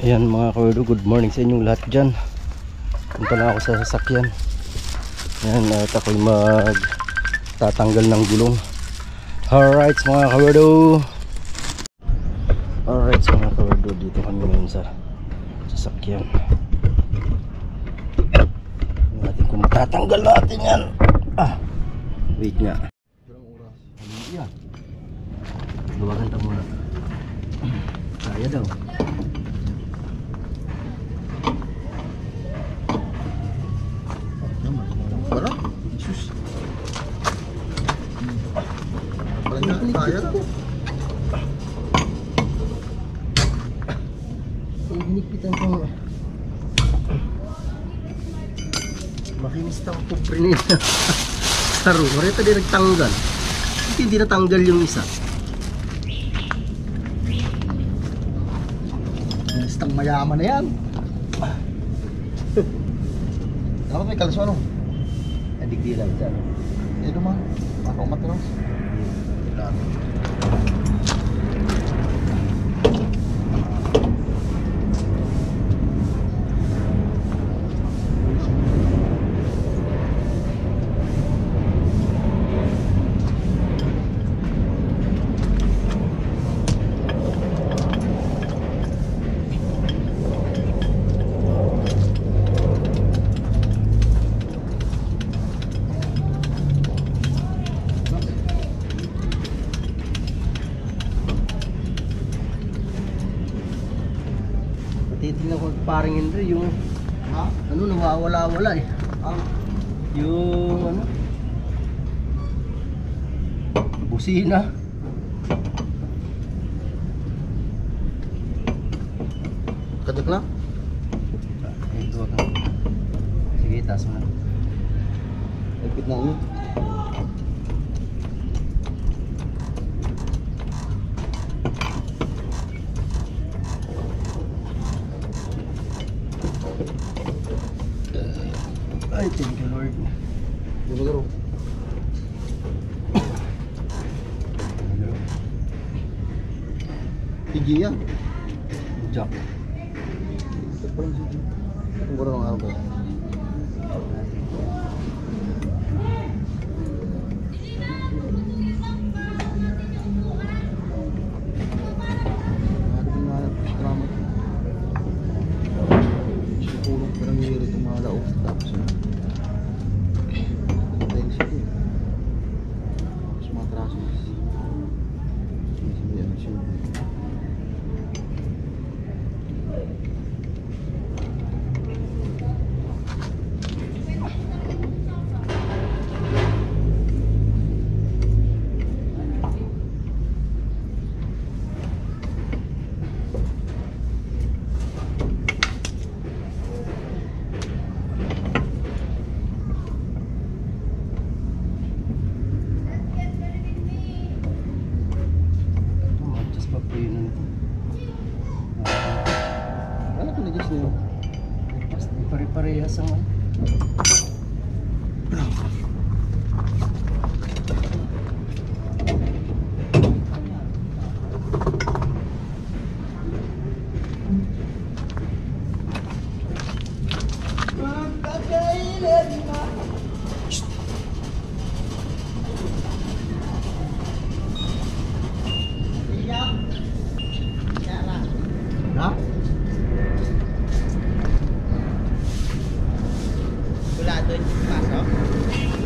Ayan mga kawerdo, good morning sa inyong lahat dyan. Punta na ako sa sasakyan. Ayan, at ako'y magtatanggal ng gulong. Alright mga kawerdo. Alright mga kawerdo, dito kami ngayon sa sasakyan. Natin kung matatanggal natin yan. Wait nga. Yan. Luwagan tayo muna. Kaya daw. Parang, Jesus. Parang kaya na. Hinipitan ko. Makinis na ako prinit. Saro, marita din nagtanggal. Hindi natanggal yung isa. Listang mayaman na yan. Dapat may kalis ano? Adigdi lang dyan. Ito man, ako matros. Titingnan ko paring Henry yung ano nawawala-wala eh. Yung ano busina. Kadik na? Ay, duwag na. Sige, taas mo na. Ipit na ulo. Ay, thank you Lord. Dito garo. Pigi yan. Jack. Ito pa lang sige. Itong garo ng araw ko. Pare-parehas ang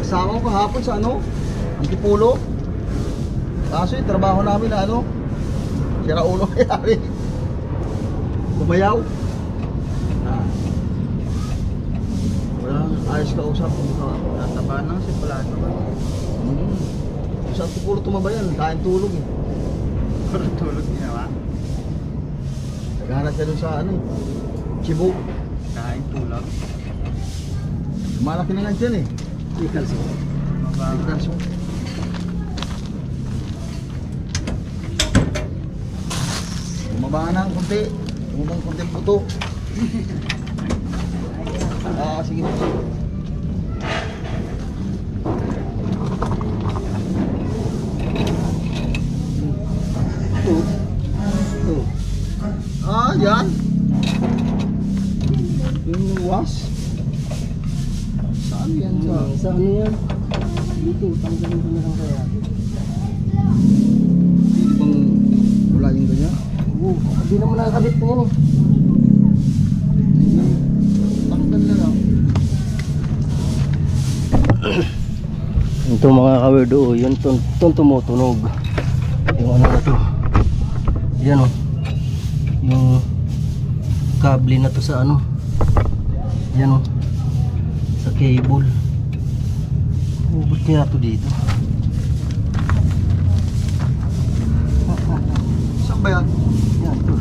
kasama ko kahapon sa ano, Antipulo. Kaso yung trabaho namin na ano, sira ulo kayari. Bumayaw. Walang ayos ka usap. nataba na si pala naman. Sa Antipulo tumabayan, kain tulog eh. Tulog ginawa. Naghanap siya dun sa ano, Cebu. Kain tulog. Malaki na nga dyan eh. Ikalso. Ikalso. Bumaba na ang konti. Bumabang konti ang puto. Sige. Yan. Yung was? Saan yan? Sa ano yan? Dito, tanggalin ko na lang kaya. Hindi bang wala yung ganyan? Oo, hindi naman nakakabit na yan eh. Tanggal na lang. Ito mga kawerdo, yun tumutunog. Yung ano na to. Yan o. Yung kable na to sa ano. Yan o. Sa cable. Ubot kaya to dito. Saan ba yan? Yan, to.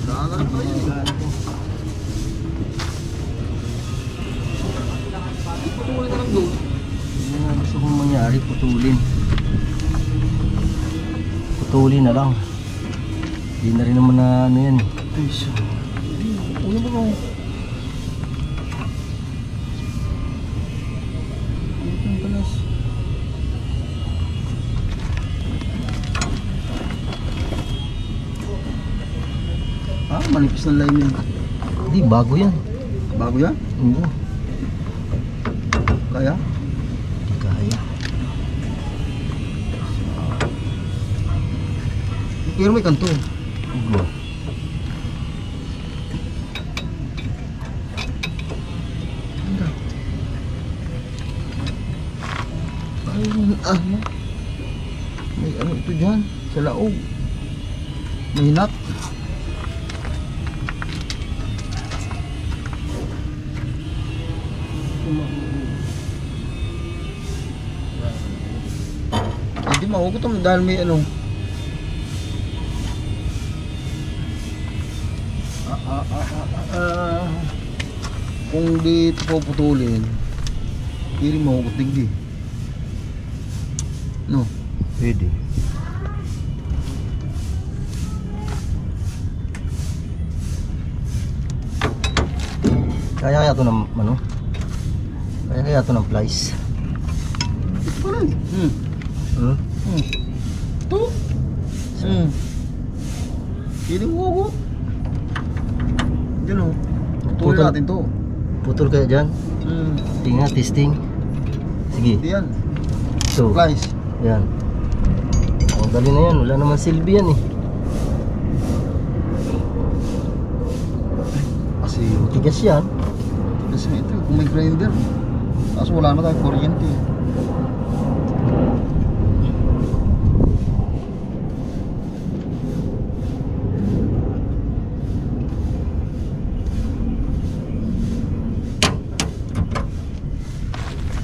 Nakakarap na yun. Patuloy na lang doon. Yan nga gusto kong mangyari, putulin. Putulin na lang. Hindi na rin naman na ano yan eh. Ulo mo mo. Ito ang palas. Manipis ng line yun. Hindi, bago yan. Bago yan? Oo. Kaya? Hindi kaya. Pero may kanto. Oo. May ano ito dyan sa laog. May nut. Hindi mahugot mo dahil may ano. Kung di ito puputulin, hindi mahugot digdi. No. Pwede. Kaya ito ng ano? Kaya ito ng plies. Ito pala eh. Hmm? Ito. Hindi mahugot. Yan o. Putulin Putol. natin to. Putol kaya dyan? Tingnan, testing. Sige. Hindi yan. So, Supplies. yan. Ang dali na yan. Wala naman silbi yan eh. Kasi Tigas yan. kasi ito kung may grinder. Tapos wala na tayong kuryente.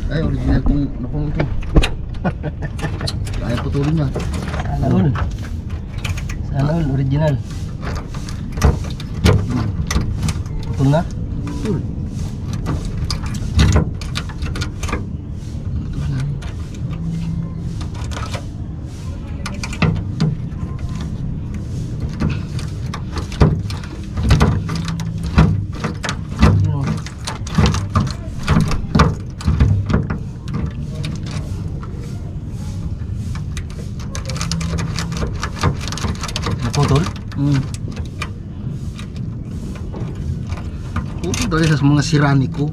Ay, original kung napong ito. Kaya putulin niya. Sana all. Sana all, original. Putol na? Putul. Putul na. Yun o. Naputol? Putul dahil sa mga sirani ko.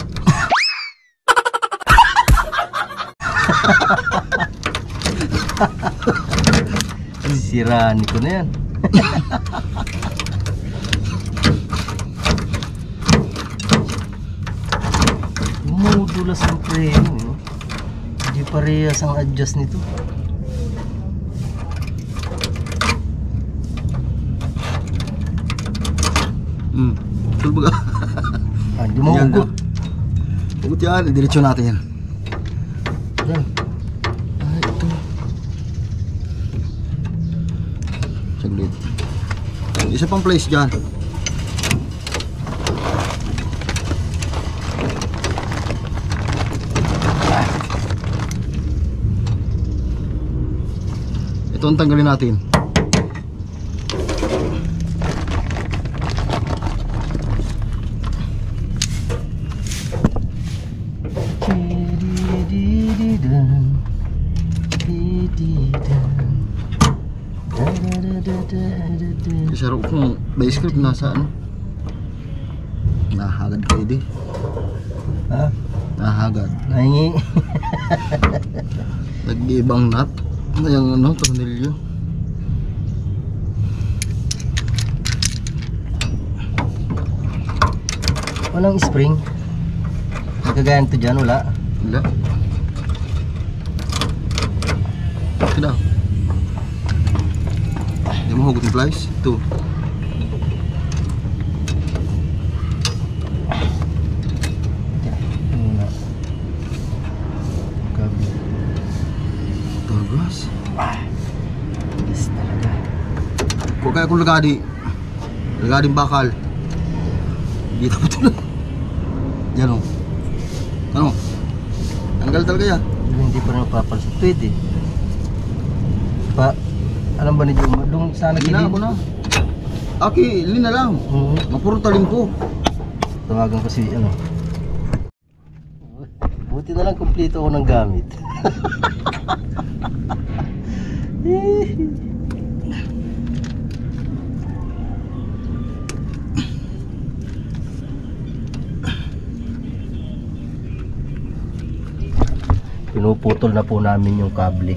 Siraan ko na yan. Modulas ang preno eh. Hindi parehas ang adjust nito. Putul ba? Hindi mahugot. Hugot yan, diretso natin yan. Yan. Ito. Saglit. Isa pang place dyan. Ito ang tanggalin natin. Kasi ro kung base script nasa ano. Nahagad kayo di. Ha? Nahagad. Nahingi. Nag-ibang nut. Yung ano, tornilyo. Walang spring. Nagkagayan to dyan, wala. Wala. Kena. Dia mau hugot ng flies. Ito. Muna. Gabi. Tagas. Yes talaga. Kung kaya kung lagadi. Lagading bakal. Dito pa ito. Yan o. Ano? Tanggal talaga yan. Hindi pa rin napapalsat. Pwede. Pa, alam ba ni Juma? Doon sana Hindi na ako na. Aki, lin na lang. Mapuro talim ko. Tawagan ko si ano. Buti na lang kumpleto ako ng gamit. Pinuputol na po namin yung kable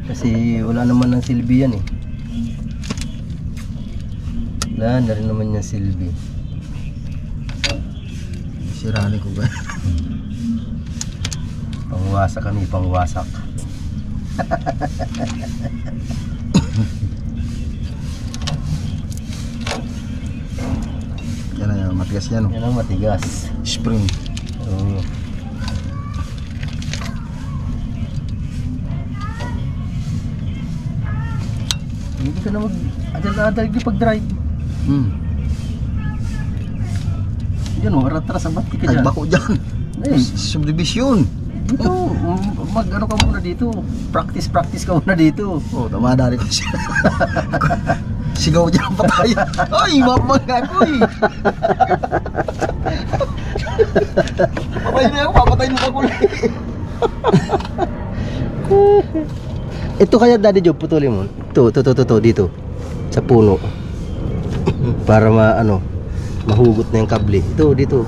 kasi wala naman ng silbi yan eh. Wala na rin naman yung silbi. Sirali ko ba? Pangwasak kami, pangwasak. Yan na yan, matigas yan o. Yan ang matigas. Spring. Oo. Hindi ka na mag-adal-adal yung pag-drive. Yan o, arat-aras ang bati ka Ay, dyan. bako dyan. Eh, Subdivision. dito, mag-ano ka muna dito. Practice ka muna dito. Oh, tama na rin ko siya. Sigaw dyan patay. Ay, mamang ako eh. Papatayin niya ako, papatayin mo ako ulit. Ito kaya Daddy Job, putulin mo. Ito, dito. Sa puno. Para mahugot na yung kable. Ito, dito.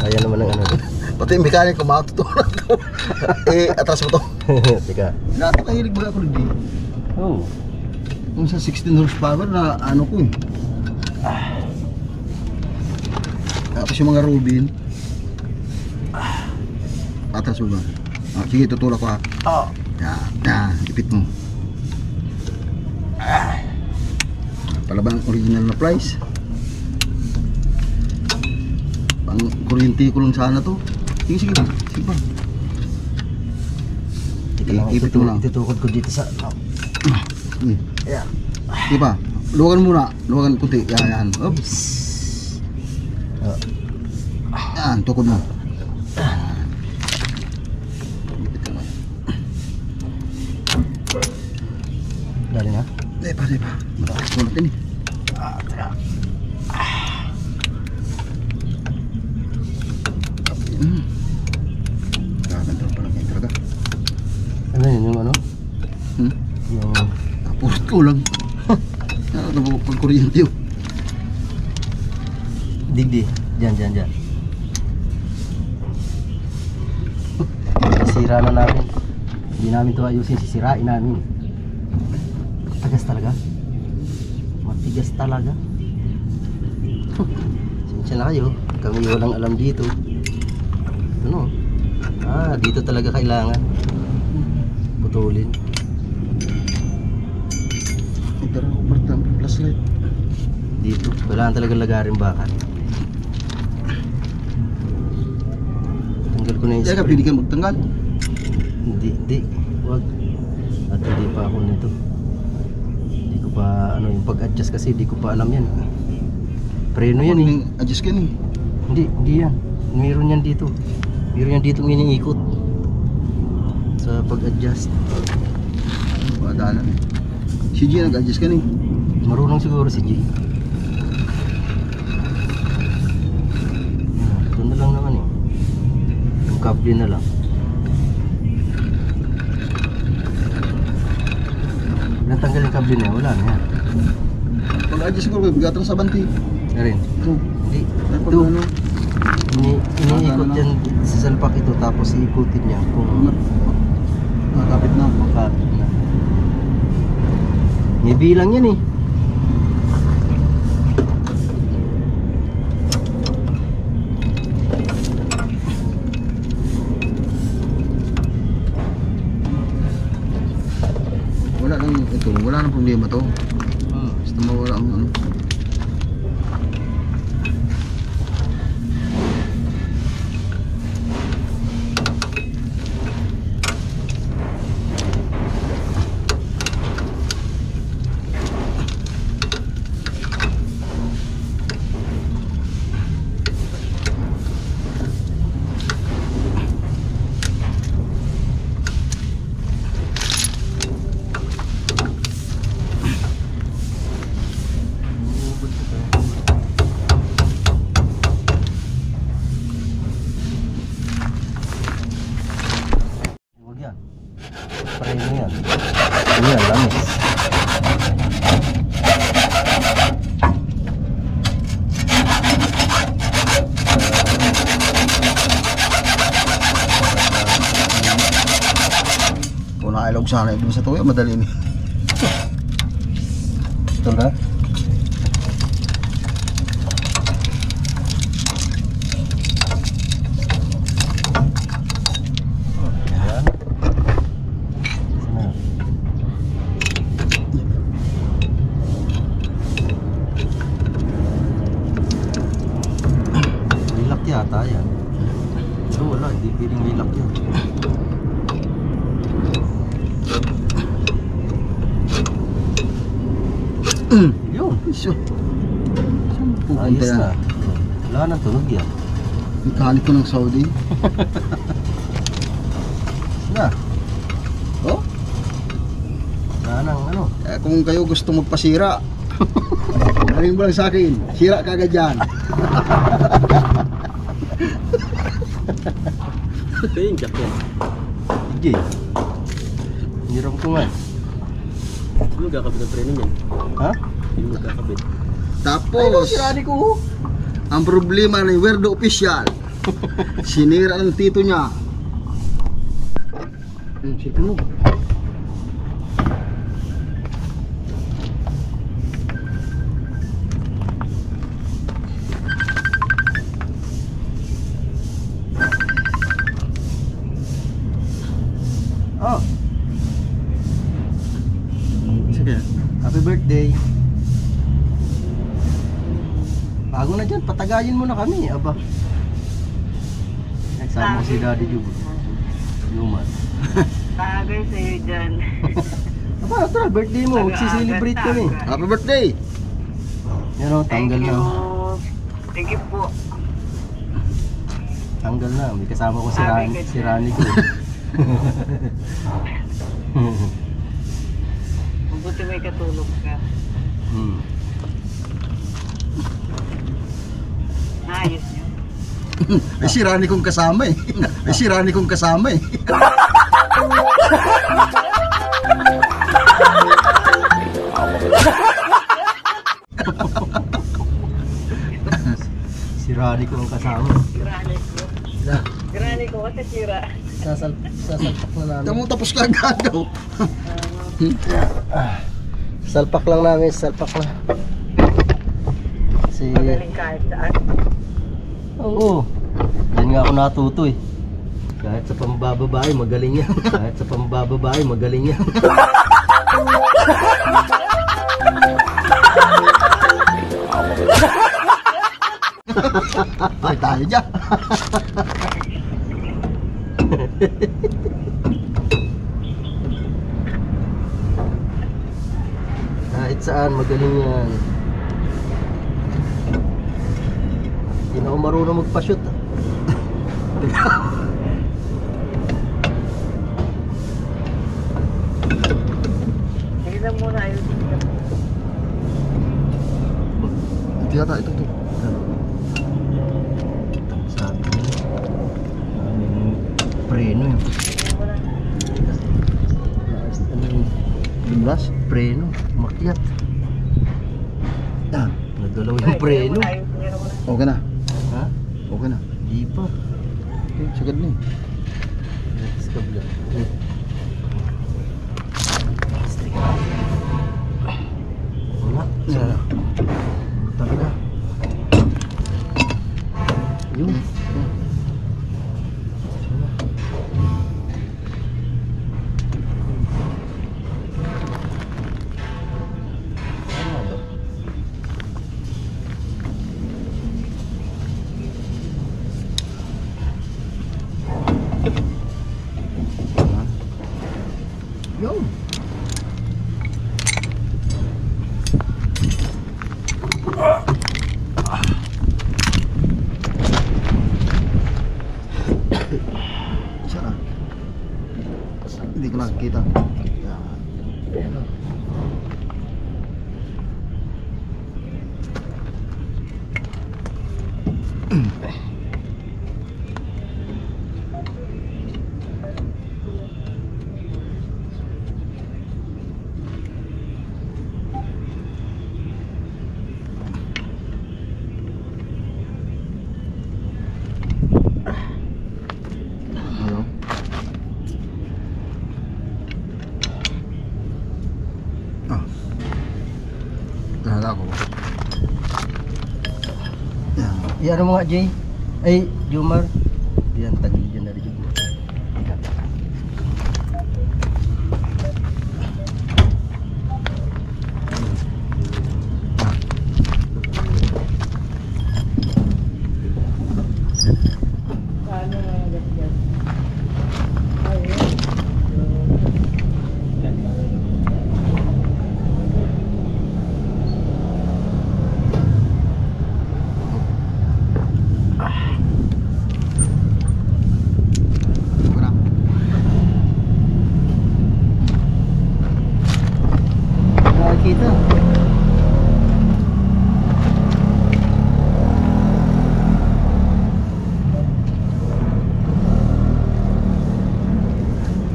Kaya naman ang ano. Pati yung mekanik ko, matutunan ko. Atras mo to. Teka. Napakahilig ba ako nagdi? Oh. Kung sa 16 horsepower na ano ko eh. Tapos yung mga Rubin. Atras mo ba? Sige, tutulak ko ha. Oh. Yan, ipit mo. Pala ba ang original na price? Pang kuryente ko lang sana to. Sige pa. Ipit mo lang. Itutukod ko dito sa... Sige. Yeah. Sige pa. Luwagan muna. Luwagan kunti. Yan. Oops. Oh. Yan, tukod mo. Ipit ka naman. Dali na. Lepa. Matakas mo natin eh. Teka. Gaganda pala kayo talaga. Ano yun yung ano? Yung... Kapurot ko lang. Ano po pag kuryente yun? Digdi. Diyan. Sira na namin. Hindi namin ito ayusin. Sisirain namin. Matigas talaga. Sinsya na kayo. Kami walang alam dito. Ano? Dito talaga kailangan putulin. Ito rin ako partang flashlight. Dito. Kailangan talaga lagarin bakal. Tanggal ko na yung Kaya ka spring. pwede ka magtanggal. Hindi. Wag. At hindi pa ako nito. Hindi ko pa yung pag-adjust kasi hindi ko pa alam yan. Preno yan eh. Adjust ka ni. Hindi yan. Meron yan dito. Meron yan dito iniikot sa pag-adjust. Padalan eh. Si G nag-adjust ka ni. Marunong siguro si G. Ito na lang naman eh. Yung kable na lang. kable na, wala na yan. Pag-adjust ko, bigatan sa banti. Rin. Ito. Hindi. Ay, pag Ito. ano. Iniikot yan sa salpak ito tapos iikutin niya kung Nakakapit na. makapit na. May bilang yan eh. Wala nang ito. Wala nang problema to. Basta mawala ang ano. Huwag yan. Spray mo yan. Ano yan, lamis. Kung nakailog sana ito sa tuyo, madali ni. Ito na. Ayan. Sana. Nilak yata yan. Ito wala, hindi piling nilak yan. Yun. Isyo. Saan pupunta Ayos yan? na. Wala nang tunog yan. Mekaniko ng Saudi. Na. Oh? Wala nang ano. Eh, kung kayo gusto magpasira, galing mo lang sa akin. Sira ka agad dyan. Ito yung jack yan. DJ. Hiram ko nga. Hindi magkakabit ng preno niyan. Ha? Hindi magkakabit. Tapos, ko. ang problema ni Werdo Official, sinira ng tito niya. Sige mo. Oh, Sige. happy birthday. Bago na dyan, patagayin mo na kami. Aba. Nagsama ko si Daddy Jub. Yuman. Tagay sa'yo dyan. Aba, tara, birthday mo. Magsiselebrate kami. Happy birthday! Yan o, tanggal Thank na. you. Thank you po. Tanggal na. May kasama ko si Happy Si Rani ko. Mabuti may katulog ka. Hmm. Ayos niyo. Ay, si Rani kong kasama eh. Ay, si Rani kong kasama eh. Si Rani ko ang kasama. Kirani ko. Na, Kirani ko kasi sira. sasalpak na namin. Kamu tapos ka agad daw. Salpak lang namin, salpak na. Kasi, Magaling kahit saan. oo. Diyan nga ako natuto eh. Kahit sa pambababae, magaling yan. Kahit sa pambababae, magaling yan. Ay, tayo dyan. Kahit saan, magaling yan. Hindi na ako marunong magpa-shoot. Tignan muna ayusin ka. Ito yata, ito. Sabi ko, aming preno yun. Tignan mo na. Ano yung Dimbras? preno? umakyat. Nagdalaw yung preno. Okay na. Ha? Okay na. Di pa. Okay, sagad na eh. Sa kabila. Wala. Sana. Talaga. Yun. Yun. Sana. Hindi ko nakikita. Yan. Ano? Ah. Nalala ko. Yan. Yan mo nga, Jay. Ay, Jomar. Yan, tagil dyan na rin. Paano mga gas-gas? Ayun. Okay na. Nakakita.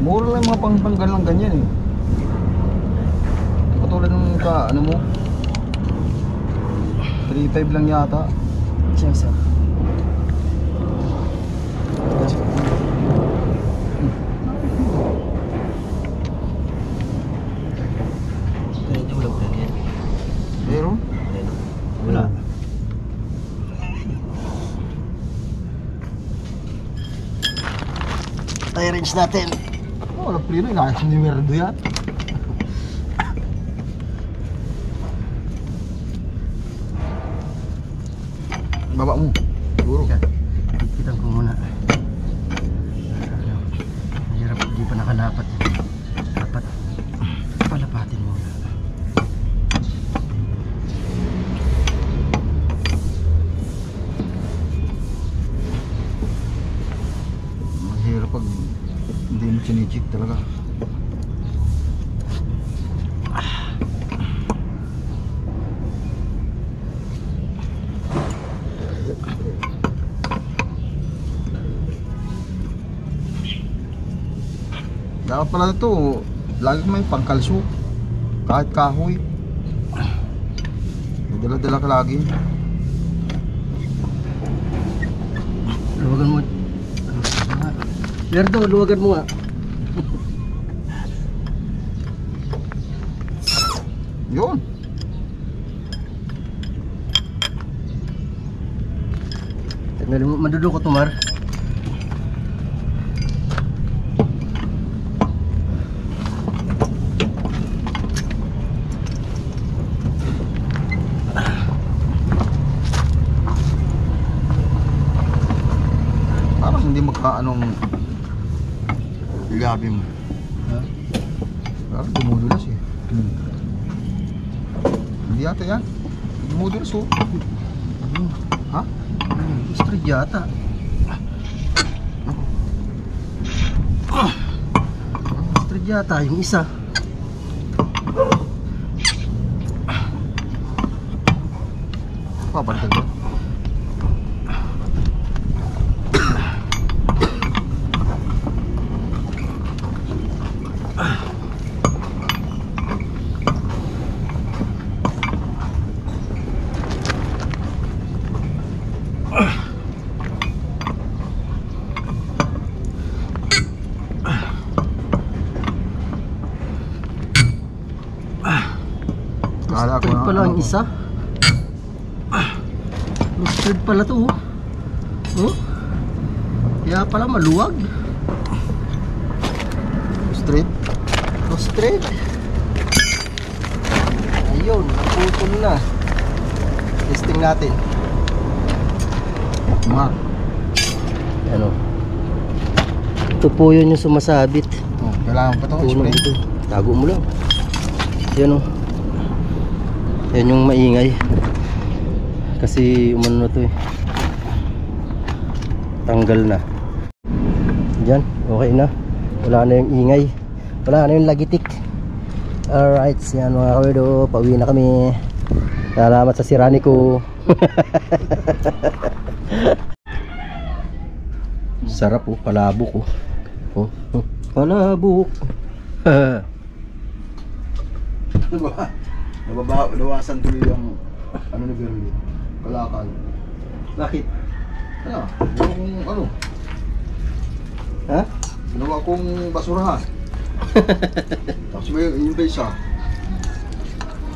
Mura lang yung mga pangtanggal ng ganyan eh. Di katulad ng ano mo. 3.5 lang yata. Siya isa. Medyo wala pa yan. Pero, Wala. Tire wrench natin. wala prino. Inayos ni Merdo yan. Baba mo. Siguro. Ipitan ko muna. Mahirap, di pa nakalapat. Dapat palapatin muna. Mahirap pag hindi mo chinichik talaga. Dapat pala ito, lagi may pangkalso. Kahit kahoy. May dala-dala ka lagi. Luwagan mo. Lerdo, luwagan mo nga. Yun. Tanggalin mo, madudukot mo, Mar. Parang hindi magkaanong ilabi mo. Ha? Parang dumudulas eh. Hindi yata yan. Dumudulas oh. Ha? Street yata. Street yata, yung isa. Papalitan ko. pala ang isa. Roasted pala to. Oh. Kaya pala maluwag. Straight. Roasted. Ayun, naputol na. Testing natin. Mark. Ano? Ito po yun yung sumasabit. Oh, kailangan pa ito. Puno Spray. dito. Tago mo lang. Yan o. Yan yung maingay. Kasi umano na to eh. Tanggal na. Diyan, okay na. Wala na yung ingay. Wala na yung lagitik. Alright, yan mga kawerdo. Pauwi na kami. Salamat sa sirani ko. Sarap oh, palabok oh. Oh, oh, palabok. Nabawasan tuloy yung ano ni Berlin. Kalakal. Bakit? Ano? Yung ano? Ha? Ginawa kong basurahan. Tapos may yung isa.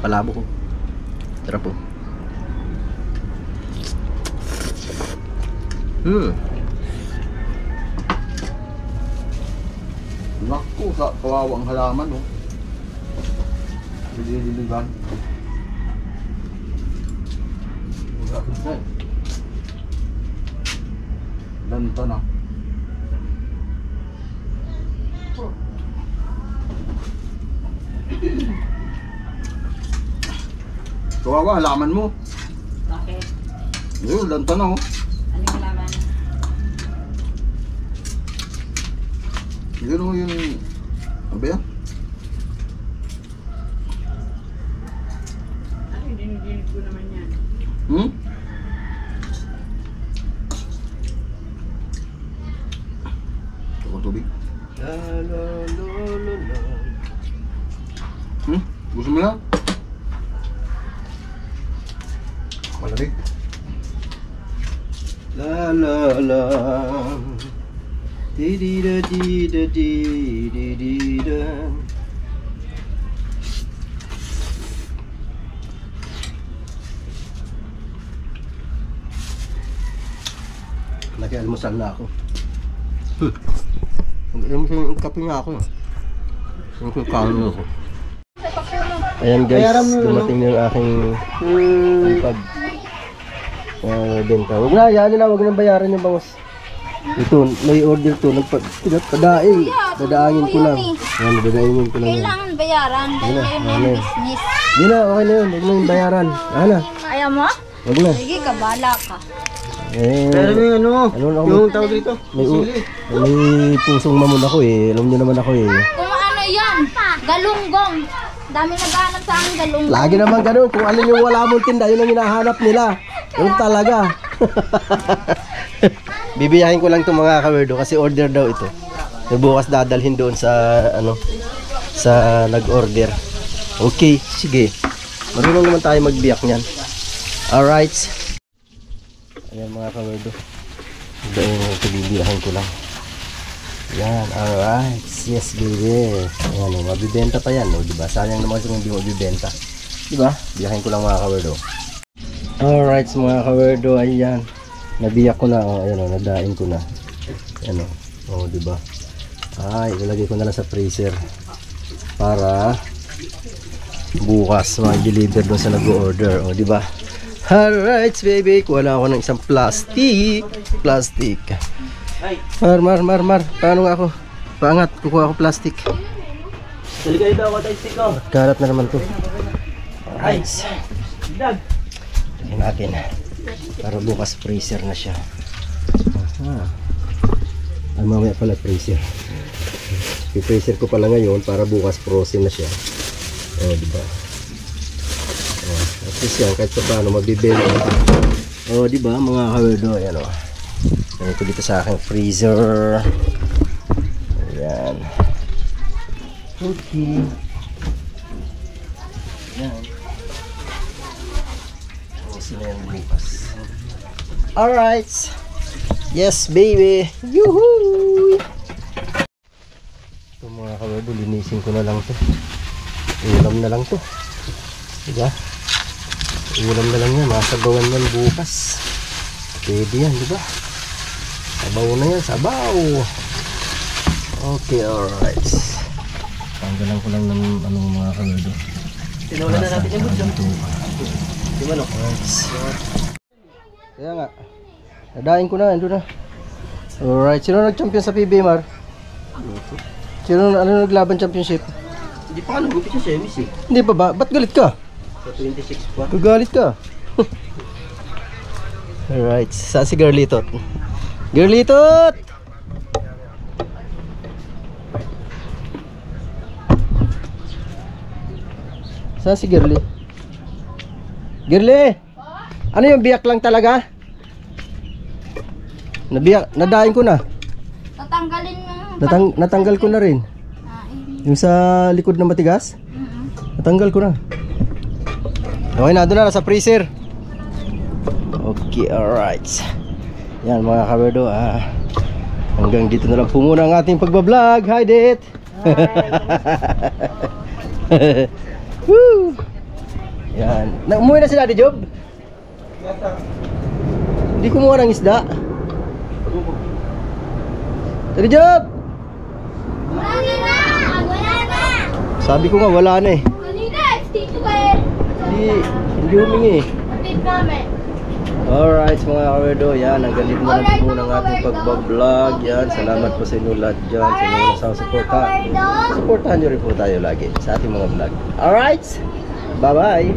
Palabok oh. Sarap oh. Naku, sa kawawang halaman, no? Diligan. Lanta na. Kawawa, halaman mo. Bakit? Ayun, lanta na, oh. Ano yung laman? Yun o yung... Ano ba yan? Ano yung dinidinid ko naman yan? Hmm? Ito ko tubig. La la la la la. Hmm? Gusto mo yan? Malamig. La la la. Di di da di da di di di da. Nag-almusal na ako. Yung kape nga ako. Yung kaano ako. Ayan guys, dumating na yung aking iPad. Benta. Huwag na, yan na, huwag nang bayaran yung bangos. Ito, may order to. Nagpadaing. Dadaangin ko lang. Ayan, dadaingin ko lang yan. Kailangan bayaran dahil Wala, yun wala. yung business. Hindi na, okay na yun. Huwag na yung bayaran. Ano? Ayaw mo? Huwag na. Sige ka, bahala ka. Eh, yung ano? ano na ako? Yung tawag dito? May pusong mamon ako eh. Alam nyo naman ako eh. Kung ano yan, galunggong. Dami naghahanap sa akin galunggong. Lagi naman ganun. Kung alin yung wala mong tinda, yun ang hinahanap nila. Yun talaga. Bibiyahin ko lang itong mga kawerdo kasi order daw ito. So, bukas dadalhin doon sa ano, sa nag-order. Okay, sige. Marunong naman tayo magbiyak niyan. Alright. Ayan mga kawerdo. Ito bibiyahin ko lang. Yan, alright. Yes, baby. Ayan, mabibenta pa yan, no? Diba? Sayang naman kung hindi mabibenta. Diba? Biyahin ko lang mga kawerdo. Alright, mga kawerdo. Ayan. Nabiyak ko na. Oh, ayan, oh, nadain ko na. Ayan, oh, diba? Ay, ilalagay ko na lang sa freezer. Para bukas mag-deliver doon sa nag-order. O, diba? Alright, baby. Kuha lang ako ng isang plastic. Plastic. Mar. Paano nga ako? Paangat. Kukuha ako plastic. Taligay daw ako tayo stick ko. Karat na naman to. Alright. Lagyan natin. Para bukas freezer na siya. Aha. Ay, mamaya pala freezer. I-freezer ko pala ngayon para bukas frozen na siya. O, diba? O, at least yan, kahit pa paano magbibenta. O, diba mga kawerdo? Ayan o. Ayan ko dito sa aking freezer. Ayan. Okay. Ayan. Sila yan bukas. Alright. Yes, baby. Yuhu! Ito mga kawerdo, linisin ko na lang to. Ulam na lang to. Diba? Ulam na lang yan, masabawan yan bukas. Pwede yan, di ba? Sabaw na yan, sabaw. Okay, alright. Tanggalan ko lang ng anong mga kalado. Sinulan na natin yung budyo. Di ba no? Kaya nga, nadain ko na, ando na. Alright, sino nag-champion sa PBA, Mar? Sino naglaban championship? Hindi pa ka nagupit sa semis eh. Hindi pa ba? Ba't galit ka? Sa 26 pa. Gagalit ka. Alright, saan si Girlitot? Girlitot! Saan si Girly? Girly! Ano yung biyak lang talaga? Nadain ko na. Tatanggalin mo. Natanggal ko na rin. Yung sa likod na matigas? Natanggal ko na. Okay na, doon na sa freezer. Okay, alright. Yan mga kaberdo, hanggang dito na lang po muna ang ating pagbablog. Hi, Det! Woo! Yan. Umuwi na si Daddy Job? Hindi kumuha ng isda. Daddy Job! Wala na! Wala na! Sabi ko nga wala na eh. Kanina, dito kayo. Hindi humingi eh. Tip namin. Alright mga kawerdo, yan, hanggang dito na lang po muna ang ating pagbablog. Yan, salamat po sa inyo lahat dyan, sa inyo na suporta. Supportahan nyo rin po tayo lagi sa ating mga vlog. Alright, bye bye.